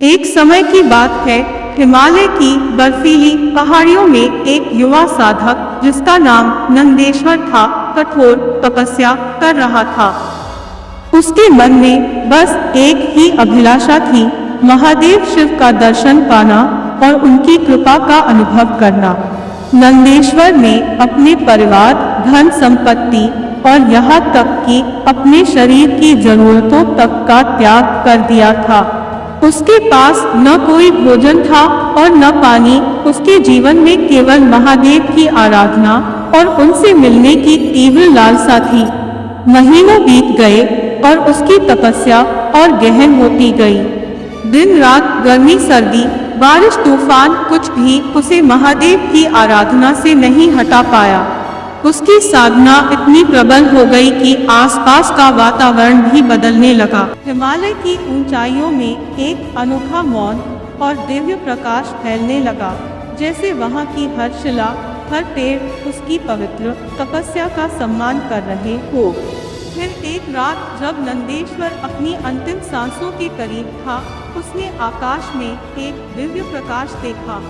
एक समय की बात है, हिमालय की बर्फीली पहाड़ियों में एक युवा साधक जिसका नाम नंदेश्वर था, कठोर तपस्या कर रहा था। उसके मन में बस एक ही अभिलाषा थी, महादेव शिव का दर्शन पाना और उनकी कृपा का अनुभव करना। नंदेश्वर ने अपने परिवार, धन संपत्ति और यहाँ तक कि अपने शरीर की जरूरतों तक का त्याग कर दिया था। उसके पास न कोई भोजन था और न पानी। उसके जीवन में केवल महादेव की आराधना और उनसे मिलने की तीव्र लालसा थी। महीनों बीत गए और उसकी तपस्या और गहन होती गई। दिन रात, गर्मी सर्दी, बारिश तूफान, कुछ भी उसे महादेव की आराधना से नहीं हटा पाया। उसकी साधना इतनी प्रबल हो गई कि आसपास का वातावरण भी बदलने लगा। हिमालय की ऊंचाइयों में एक अनोखा मौन और दिव्य प्रकाश फैलने लगा, जैसे वहां की हर शिला, हर पेड़ उसकी पवित्र तपस्या का सम्मान कर रहे हो। फिर एक रात, जब नंदेश्वर अपनी अंतिम सांसों के करीब था, उसने आकाश में एक दिव्य प्रकाश देखा।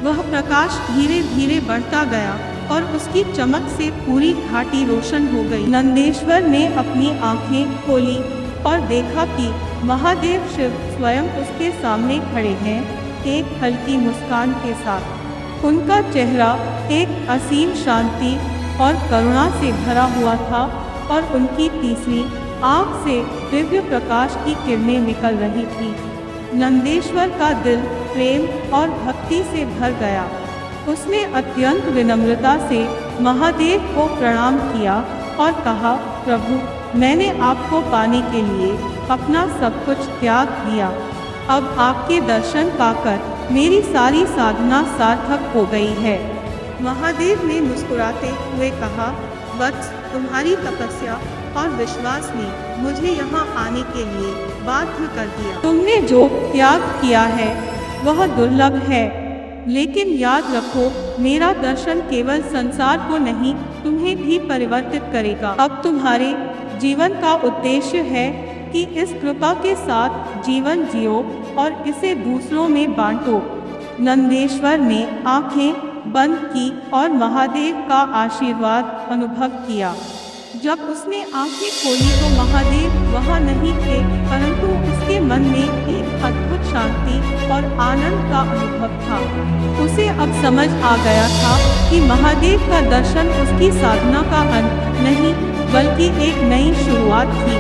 वह प्रकाश धीरे धीरे बढ़ता गया और उसकी चमक से पूरी घाटी रोशन हो गई। नंदेश्वर ने अपनी आंखें खोली और देखा कि महादेव शिव स्वयं उसके सामने खड़े हैं, एक हल्की मुस्कान के साथ। उनका चेहरा एक असीम शांति और करुणा से भरा हुआ था और उनकी तीसरी आंख से दिव्य प्रकाश की किरणें निकल रही थी। नंदेश्वर का दिल प्रेम और भक्ति से भर गया। उसने अत्यंत विनम्रता से महादेव को प्रणाम किया और कहा, प्रभु, मैंने आपको पाने के लिए अपना सब कुछ त्याग दिया। अब आपके दर्शन पाकर मेरी सारी साधना सार्थक हो गई है। महादेव ने मुस्कुराते हुए कहा, वत्स, तुम्हारी तपस्या और विश्वास ने मुझे यहाँ आने के लिए बाध्य कर दिया। तुमने जो त्याग किया है वह दुर्लभ है, लेकिन याद रखो, मेरा दर्शन केवल संसार को नहीं, तुम्हें भी परिवर्तित करेगा। अब तुम्हारे जीवन का उद्देश्य है कि इस कृपा के साथ जीवन जियो और इसे दूसरों में बांटो। नंदेश्वर ने आंखें बंद की और महादेव का आशीर्वाद अनुभव किया। जब उसने आंखें खोली तो महादेव वहां नहीं थे, परंतु उसके मन में एक अद्भुत शांति और आनंद का अनुभव था। उसे अब समझ आ गया था कि महादेव का दर्शन उसकी साधना का अंत नहीं, बल्कि एक नई शुरुआत थी।